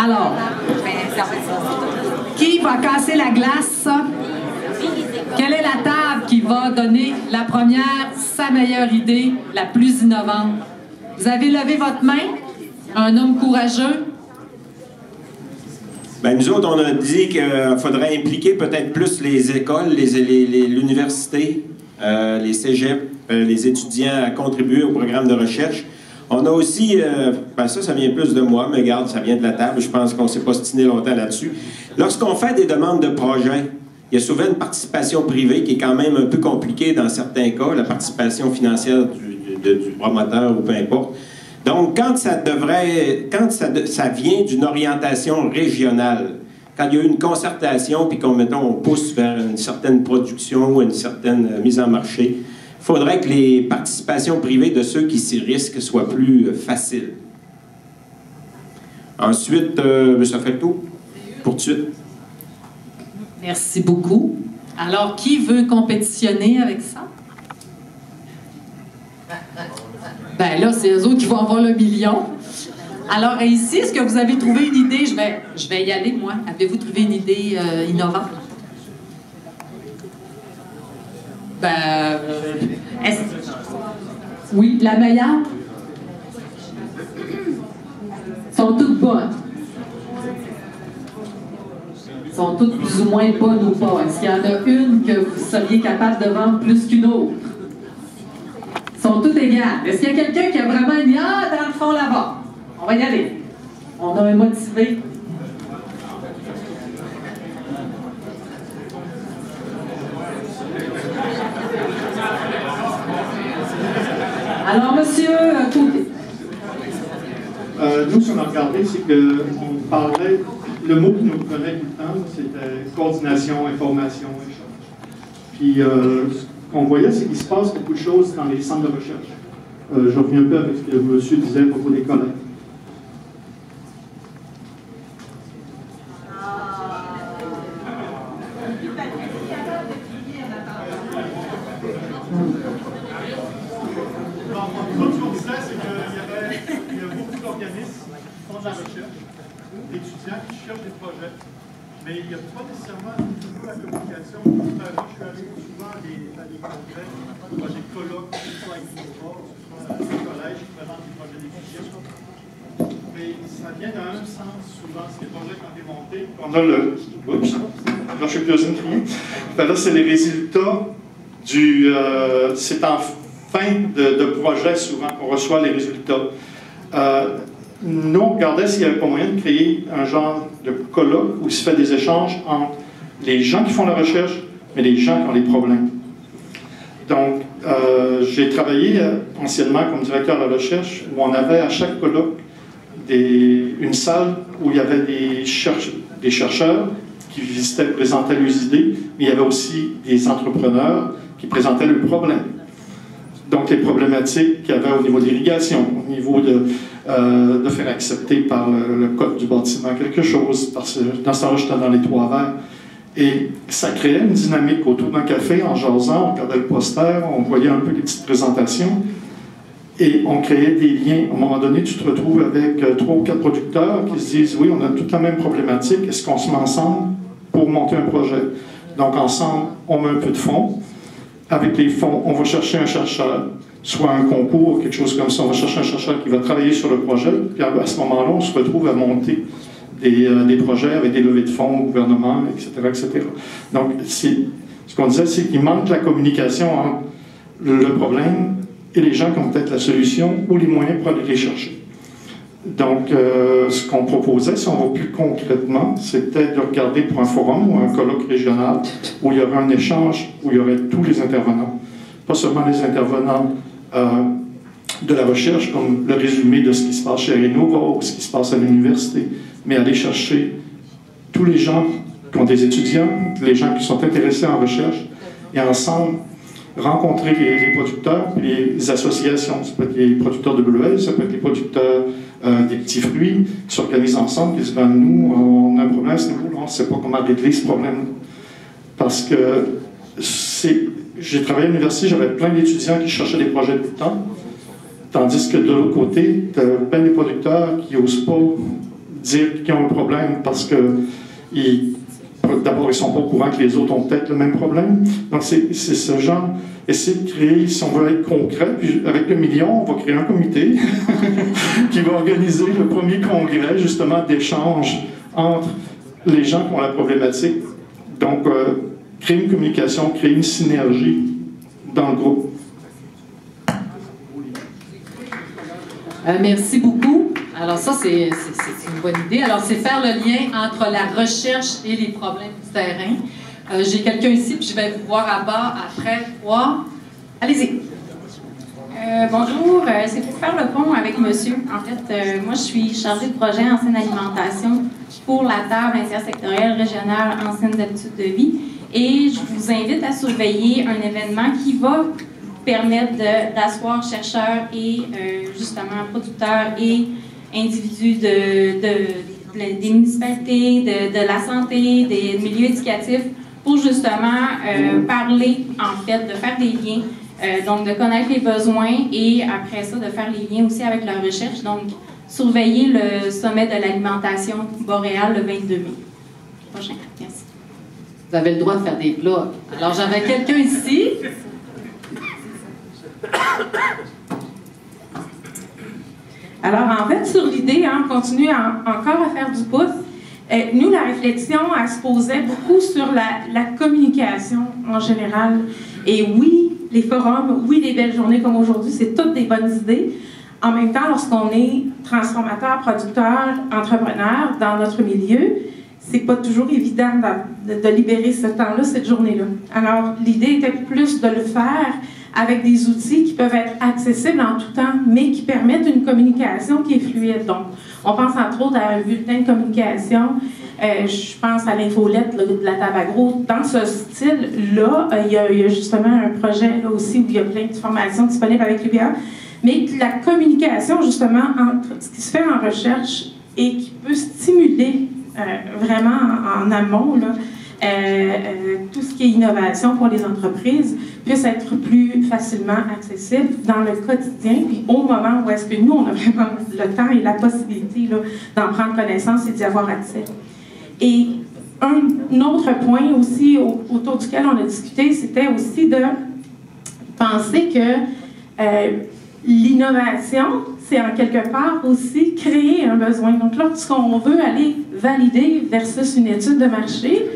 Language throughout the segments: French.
Alors, qui va casser la glace? Quelle est la table qui va donner la première, sa meilleure idée, la plus innovante? Vous avez levé votre main? Un homme courageux? Bien, nous autres, on a dit qu'il faudrait impliquer peut-être plus les écoles, l'université, les cégeps, les étudiants à contribuer au programme de recherche. On a aussi, ben ça vient plus de moi, mais regarde, ça vient de la table, je pense qu'on ne s'est pas stiné longtemps là-dessus. Lorsqu'on fait des demandes de projets, il y a souvent une participation privée qui est quand même un peu compliquée dans certains cas, la participation financière du promoteur ou peu importe. Donc, quand ça vient d'une orientation régionale, quand il y a une concertation, puis on pousse vers une certaine production ou une certaine mise en marché, il faudrait que les participations privées de ceux qui s'y risquent soient plus faciles. Ensuite, ça fait le tour pour tout de suite. Merci beaucoup. Alors, qui veut compétitionner avec ça? Ben là, c'est eux autres qui vont avoir le million. Alors, ici, est-ce que vous avez trouvé une idée? Je vais y aller, moi. Avez-vous trouvé une idée innovante? Ben, oui, la meilleure? Sont toutes bonnes. Sont toutes plus ou moins bonnes ou pas. Est-ce qu'il y en a une que vous seriez capable de vendre plus qu'une autre? Sont toutes égales. Est-ce qu'il y a quelqu'un qui a vraiment une dans le fond là-bas? On va y aller. On a un motivé. Alors, monsieur Côté. Nous, ce qu'on a regardé, c'est qu'on parlait, le mot qui nous prenait tout le temps, c'était coordination, information, échange. Puis, ce qu'on voyait, c'est qu'il se passe beaucoup de choses dans les centres de recherche. Je reviens un peu avec ce que le monsieur disait à propos des collègues. Étudiants qui cherchent des projets, mais il n'y a pas nécessairement toujours la communication. Je suis allé souvent à des congrès, des colloques, que ce soit avec Innova, que ce soit à des collèges qui présentent des projets d'étudiants. Mais ça vient d'un sens souvent, c'est des projets qui ont été montés. On a le. Oups, là, je suis plus une criée. Ben là, c'est les résultats du. C'est en fin de projet souvent qu'on reçoit les résultats. Nous, on regardait s'il n'y avait pas moyen de créer un genre de colloque où il se fait des échanges entre les gens qui font la recherche, mais les gens qui ont les problèmes. Donc, j'ai travaillé anciennement comme directeur de la recherche, où on avait à chaque colloque une salle où il y avait des chercheurs qui visitaient, présentaient leurs idées, mais il y avait aussi des entrepreneurs qui présentaient leurs problèmes. Donc, les problématiques qu'il y avait au niveau de l'irrigation, au niveau de faire accepter par le code du bâtiment quelque chose, parce que dans ce temps-là, j'étais dans les Trois-Verts. Et ça créait une dynamique autour d'un café, en jasant, on regardait le poster, on voyait un peu les petites présentations, et on créait des liens. À un moment donné, tu te retrouves avec 3 ou 4 producteurs qui se disent « Oui, on a toute la même problématique, est-ce qu'on se met ensemble pour monter un projet? » Donc, ensemble, on met un peu de fonds. Avec les fonds, on va chercher un chercheur, soit un concours, quelque chose comme ça. On va chercher un chercheur qui va travailler sur le projet, puis à ce moment-là, on se retrouve à monter des projets avec des levées de fonds au gouvernement, etc., etc. Donc, ce qu'on disait, c'est qu'il manque la communication entre le problème et les gens qui ont peut-être la solution ou les moyens pour aller les chercher. Donc, ce qu'on proposait, si on va plus concrètement, c'était de regarder pour un forum ou un colloque régional où il y aurait un échange, où il y aurait tous les intervenants. Pas seulement les intervenants de la recherche, comme le résumé de ce qui se passe chez Innova ou ce qui se passe à l'université, mais aller chercher tous les gens qui ont des étudiants, les gens qui sont intéressés en recherche, et ensemble rencontrer les producteurs et les associations. Ça peut être les producteurs de bleuets, ça peut être les producteurs des petits fruits qui s'organisent ensemble, qui disent ben, nous, on a un problème à ce niveau-là, on ne sait pas comment régler ce problème. Parce que j'ai travaillé à l'université, j'avais plein d'étudiants qui cherchaient des projets tout le temps, tandis que de l'autre côté, tu as plein de producteurs qui n'osent pas dire qu'ils ont un problème parce que d'abord, ils ne sont pas au courant que les autres ont peut-être le même problème. Donc, c'est ce genre, essayer de créer, si on veut être concret, puis avec le million, on va créer un comité qui va organiser le premier congrès, justement, d'échange entre les gens qui ont la problématique. Donc, créer une communication, créer une synergie dans le groupe. Merci beaucoup. Alors ça, c'est une bonne idée. Alors, c'est faire le lien entre la recherche et les problèmes du terrain. J'ai quelqu'un ici, puis je vais vous voir à bas après 3. Allez-y. Bonjour, c'est pour faire le pont avec monsieur. En fait, moi, je suis chargée de projet en saine alimentation pour la table intersectorielle régionale en saine d'habitude de vie. Et je vous invite à surveiller un événement qui va permettre d'asseoir chercheurs et justement producteurs et individus des municipalités, de la santé, des milieux éducatifs pour justement parler, en fait, de faire des liens, donc de connaître les besoins et après ça, de faire les liens aussi avec la recherche. Donc, surveiller le sommet de l'alimentation boréale le 22 mai. Prochain. Merci. Vous avez le droit de faire des plats. Alors, j'avais quelqu'un ici. Alors, en fait, sur l'idée, on continue encore à faire du pouce. Nous, la réflexion, elle se posait beaucoup sur la communication en général. Et oui, les forums, oui, les belles journées comme aujourd'hui, c'est toutes des bonnes idées. En même temps, lorsqu'on est transformateur, producteur, entrepreneur dans notre milieu, c'est pas toujours évident de libérer ce temps-là, cette journée-là. Alors, l'idée était plus de le faire avec des outils qui peuvent être accessibles en tout temps, mais qui permettent une communication qui est fluide. Donc, on pense entre autres à un bulletin de communication, je pense à l'infolette de la table agro. Dans ce style-là, il y a justement un projet là aussi où il y a plein de formations disponibles avec l'UPA, mais la communication justement entre ce qui se fait en recherche et qui peut stimuler vraiment en amont, là, tout ce qui est innovation pour les entreprises puisse être plus facilement accessible dans le quotidien, puis au moment où est-ce que nous, on a vraiment le temps et la possibilité d'en prendre connaissance et d'y avoir accès. Et un autre point aussi autour duquel on a discuté, c'était aussi de penser que l'innovation, c'est en quelque part aussi créer un besoin. Donc lorsqu'on veut aller valider versus une étude de marché,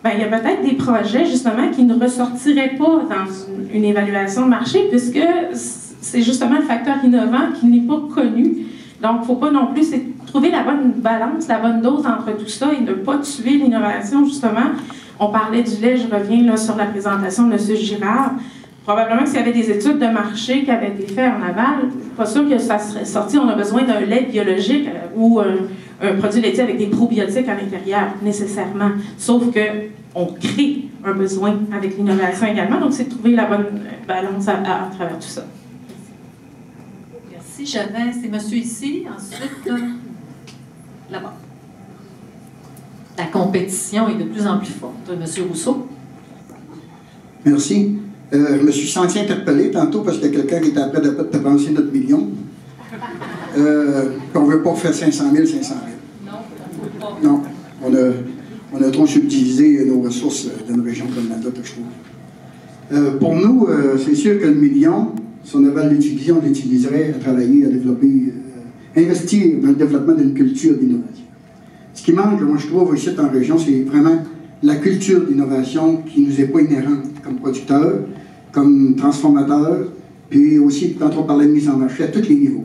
bien, il y a peut-être des projets, justement, qui ne ressortiraient pas dans une évaluation de marché, puisque c'est justement le facteur innovant qui n'est pas connu. Donc, il ne faut pas non plus trouver la bonne balance, la bonne dose entre tout ça et ne pas tuer l'innovation, justement. On parlait du lait, je reviens là, sur la présentation de M. Girard. Probablement que s'il y avait des études de marché qui avaient été faites en aval, je ne suis pas sûre que ça serait sorti. On a besoin d'un lait biologique ou un produit laitier avec des probiotiques à l'intérieur, nécessairement. Sauf qu'on crée un besoin avec l'innovation également. Donc, c'est de trouver la bonne balance à travers tout ça. Merci. C'est monsieur ici. Ensuite, là-bas. La compétition est de plus en plus forte. Monsieur Rousseau. Merci. Je me suis senti interpellé tantôt parce qu'il y a quelqu'un qui était après de penser notre million. On ne veut pas faire 500 000, 500 000. Non. On a trop subdivisé nos ressources d'une région comme la nôtre, je trouve. Pour nous, c'est sûr que le million, si on avait à l'utiliser, on l'utiliserait à travailler, à développer, investir dans le développement d'une culture d'innovation. Ce qui manque, moi je trouve, ici en région, c'est vraiment la culture d'innovation qui ne nous est pas inhérente comme producteurs, comme transformateurs, puis aussi, quand on parlait de mise en marché, à tous les niveaux.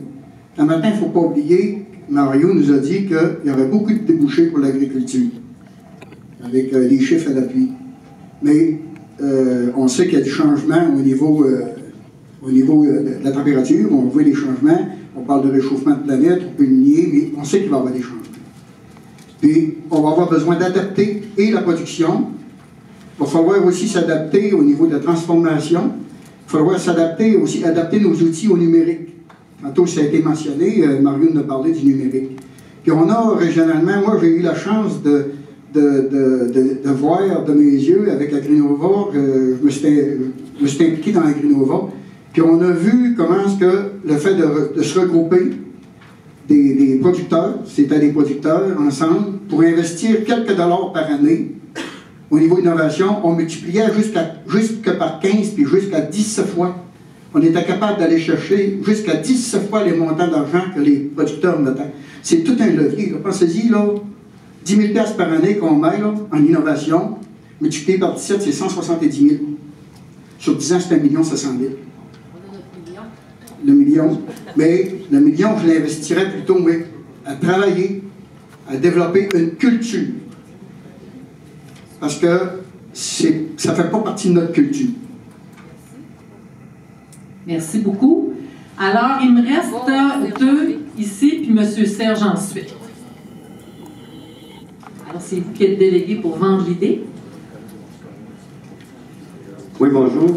Un matin, il ne faut pas oublier, Mario nous a dit qu'il y aurait beaucoup de débouchés pour l'agriculture, avec les chiffres à l'appui. Mais on sait qu'il y a du changement au niveau de la température, on voit les changements, on parle de réchauffement de planète, on peut le nier, mais on sait qu'il va y avoir des changements. Puis, on va avoir besoin d'adapter et la production. Il va falloir aussi s'adapter au niveau de la transformation. Il va falloir s'adapter aussi, adapter nos outils au numérique. Tantôt, ça a été mentionné, Mario nous a parlé du numérique. Puis on a régionalement, moi j'ai eu la chance de voir de mes yeux avec Agrinova, je me suis impliqué dans Agrinova, puis on a vu comment est-ce que le fait de se regrouper, des producteurs, c'était des producteurs ensemble, pour investir quelques dollars par année au niveau innovation, on multipliait jusque par 15 puis jusqu'à 10 fois. On était capable d'aller chercher jusqu'à 10 fois les montants d'argent que les producteurs mettaient. C'est tout un levier. Pensez-y, là, 10 000 $ par année qu'on met là, en innovation, multiplié par 17, c'est 170 000. Sur 10 ans, c'est 1 700 000. Le million. Mais le million, je l'investirais plutôt à travailler, à développer une culture. Parce que ça ne fait pas partie de notre culture. Merci beaucoup. Alors, il me reste 2 ici, puis M. Serge ensuite. Alors, c'est vous qui êtes délégué pour vendre l'idée. Oui, bonjour.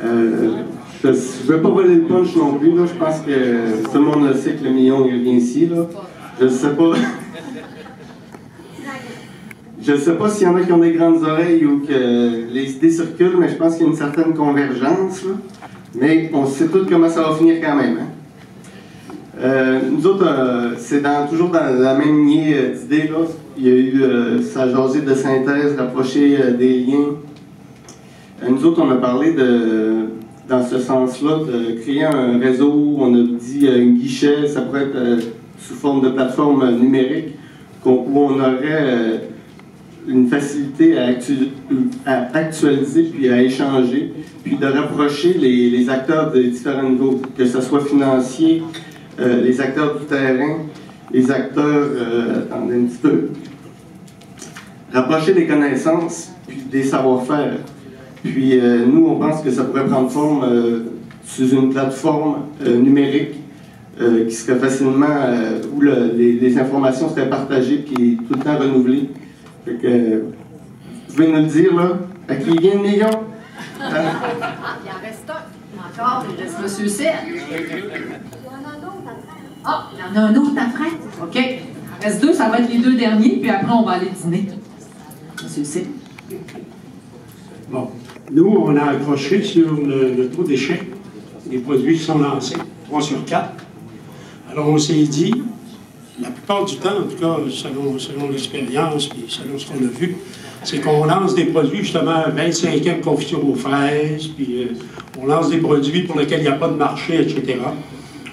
Je ne veux pas voler le punch non plus. Là. Je pense que tout le monde le sait que le million il vient ici. Là. Je ne sais pas. Je ne sais pas s'il y en a qui ont des grandes oreilles ou que les idées circulent, mais je pense qu'il y a une certaine convergence. Là. Mais on sait tous comment ça va finir quand même. Hein? Nous autres, c'est toujours dans la même lignée d'idées. Il y a eu sa jasée de synthèse, rapprocher des liens. Nous autres, on a parlé dans ce sens-là, de créer un réseau, on a dit un guichet, ça pourrait être sous forme de plateforme numérique, où on aurait une facilité à actualiser puis à échanger, puis de rapprocher les acteurs de différents niveaux, que ce soit financier, les acteurs du terrain, les acteurs, attendez un petit peu, rapprocher des connaissances puis des savoir-faire. Puis nous, on pense que ça pourrait prendre forme sous une plateforme numérique qui serait facilement, où les informations seraient partagées et tout le temps renouvelées. Fait que, vous pouvez nous le dire, là, à qui vient le million? Il en reste un. Encore, il reste M. Serge. Ah, il y en a un autre après. OK. Il en reste 2, ça va être les 2 derniers, puis après, on va aller dîner. M. Serge. Bon. Nous, on a accroché sur le taux d'échec des produits qui sont lancés, 3 sur 4. Alors, on s'est dit, la plupart du temps, en tout cas, selon l'expérience et selon ce qu'on a vu, c'est qu'on lance des produits, justement, 25e confiture aux fraises, puis on lance des produits pour lesquels il n'y a pas de marché, etc.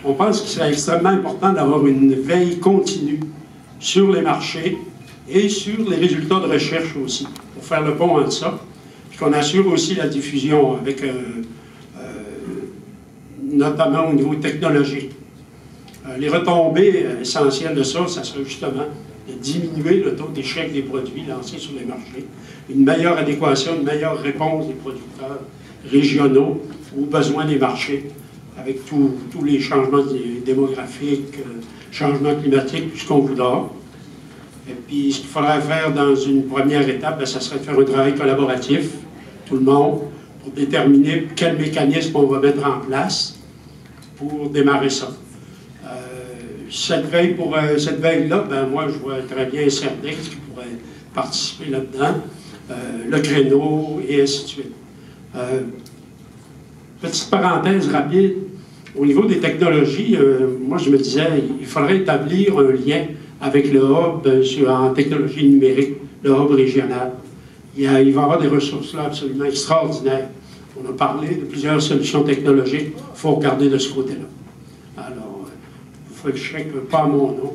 On pense qu'il serait extrêmement important d'avoir une veille continue sur les marchés et sur les résultats de recherche aussi, pour faire le pont entre ça. Qu'on assure aussi la diffusion avec, notamment au niveau technologique. Les retombées essentielles de ça, ça serait justement de diminuer le taux d'échec des produits lancés sur les marchés, une meilleure adéquation, une meilleure réponse des producteurs régionaux aux besoins des marchés, avec tous les changements démographiques, changements climatiques, tout ce qu'on voudra. Et puis, ce qu'il faudrait faire dans une première étape, ça serait de faire un travail collaboratif, tout le monde, pour déterminer quel mécanisme on va mettre en place pour démarrer ça. Cette veille-là, ben moi, je vois très bien Cerdex qui pourrait participer là-dedans, le créneau, et ainsi de suite. Petite parenthèse rapide, au niveau des technologies, moi, je me disais, il faudrait établir un lien avec le hub en technologie numérique, le hub régional. Il va y avoir des ressources là absolument extraordinaires. On a parlé de plusieurs solutions technologiques. Il faut regarder de ce côté-là. Alors, il faut que je chèque pas mon nom.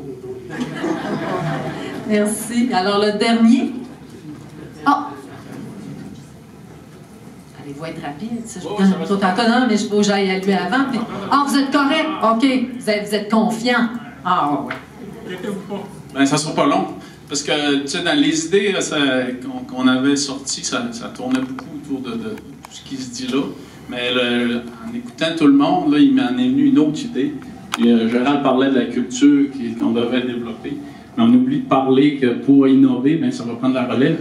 Merci. Alors, le dernier. Ah! Allez-vous être rapide? Ça, je vous non, mais je faut que j'aille à lui avant. Puis... Ah, vous êtes correct? OK. Vous êtes confiant. Ah, ouais. Ben, ça sera pas long. Parce que, tu sais, dans les idées qu'on avait sorties, ça tournait beaucoup autour de tout ce qui se dit là. Mais en écoutant tout le monde, là, il m'en est venu une autre idée. Puis, Gérald parlait de la culture qu'on devrait développer. Mais on oublie de parler que pour innover, bien, ça va prendre la relève.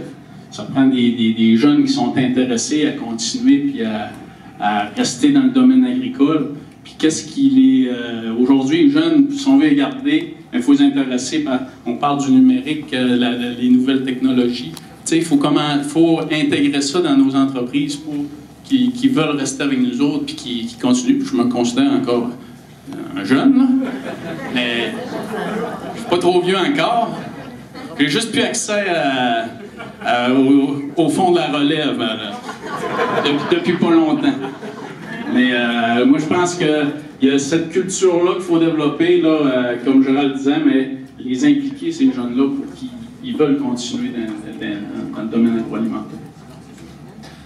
Ça prend des jeunes qui sont intéressés à continuer puis à rester dans le domaine agricole. Puis qu'est-ce qu'il est... aujourd'hui, les jeunes, si on veut les garder, il faut les intéresser. On parle du numérique, les nouvelles technologies. Tu sais, il faut intégrer ça dans nos entreprises pour qui veulent rester avec nous autres puis qui continuent. Puis je me considère encore un jeune, là. Mais je suis pas trop vieux encore. J'ai juste plus accès au fond de la relève depuis pas longtemps. Mais moi, je pense qu'il y a cette culture-là qu'il faut développer, là, comme Gérald disait, mais les impliquer, ces jeunes-là, pour qu'ils veulent continuer dans le domaine agroalimentaire.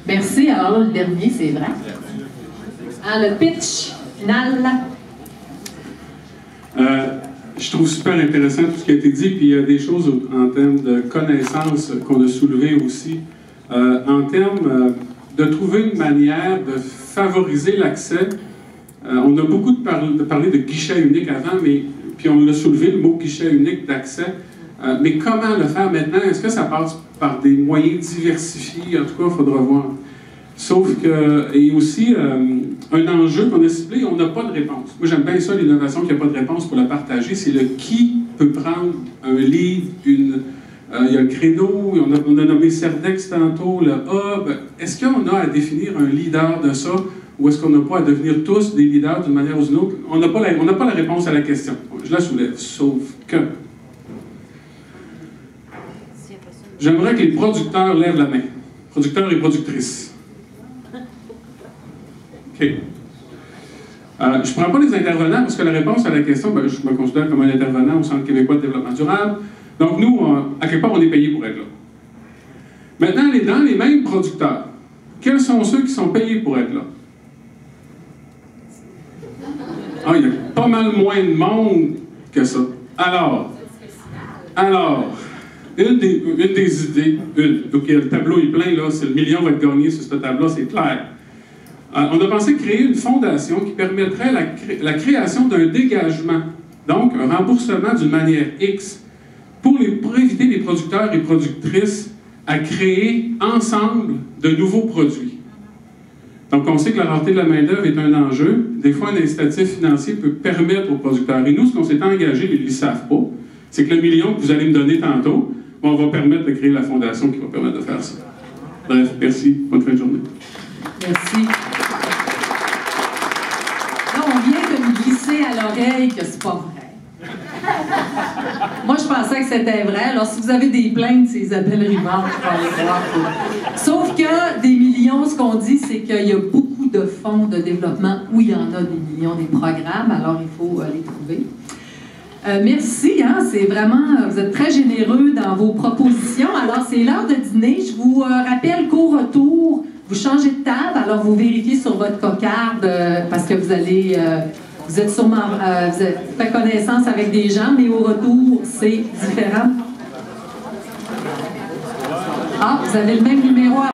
Merci. Alors là, le dernier, c'est vrai. Le pitch final. Je trouve super intéressant tout ce qui a été dit, puis il y a des choses en termes de connaissances qu'on a soulevées aussi. En termes de trouver une manière de favoriser l'accès. On a beaucoup parlé de guichet unique avant, mais puis on l'a soulevé, le mot guichet unique d'accès. Mais comment le faire maintenant? Est-ce que ça passe par des moyens diversifiés? En tout cas, il faudra voir. Sauf que, et aussi, un enjeu qu'on a ciblé, on n'a pas de réponse. Moi, j'aime bien ça, l'innovation, qu'il n'y a pas de réponse pour la partager. C'est le qui peut prendre un lead, il y a le créneau, on a nommé Cerdex tantôt, le hub. Est-ce qu'on a à définir un leader de ça, ou est-ce qu'on n'a pas à devenir tous des leaders d'une manière ou d'une autre? On n'a pas la réponse à la question. Je la soulève, sauf que j'aimerais que les producteurs lèvent la main. Producteurs et productrices. OK. Je ne prends pas les intervenants parce que la réponse à la question, ben, je me considère comme un intervenant au Centre québécois de développement durable. Donc nous, à quelque part, on est payé pour être là. Maintenant, dans les mêmes producteurs, quels sont ceux qui sont payés pour être là? Ah, il y a pas mal moins de monde que ça. Alors, une des idées, donc le tableau est plein, là, le million va être gagné sur ce tableau, c'est clair. On a pensé créer une fondation qui permettrait la création d'un dégagement, donc un remboursement d'une manière X, pour éviter les producteurs et productrices à créer ensemble de nouveaux produits. Donc on sait que la rareté de la main-d'œuvre est un enjeu. Des fois, un incitatif financier peut permettre aux producteurs. Et nous, ce qu'on s'est engagé, mais ils ne le savent pas, c'est que le million que vous allez me donner tantôt, on va permettre de créer la fondation qui va permettre de faire ça. Bref, merci. Bonne fin de journée. Merci. Là, on vient de nous glisser à l'oreille que c'est pas vrai. Moi, je pensais que c'était vrai. Alors, si vous avez des plaintes, c'est Isabelle Rivard qui va aller voir. Sauf que des millions, ce qu'on dit, c'est qu'il y a beaucoup de fonds de développement où il y en a des millions, des programmes. Alors, il faut les trouver. Merci, hein, c'est vraiment, vous êtes très généreux dans vos propositions. Alors, c'est l'heure de dîner. Je vous rappelle qu'au retour, vous changez de table. Alors, vous vérifiez sur votre cocarde parce que vous allez... vous êtes sûrement... vous avez fait connaissance avec des gens, mais au retour, c'est différent. Ah, vous avez le même numéro à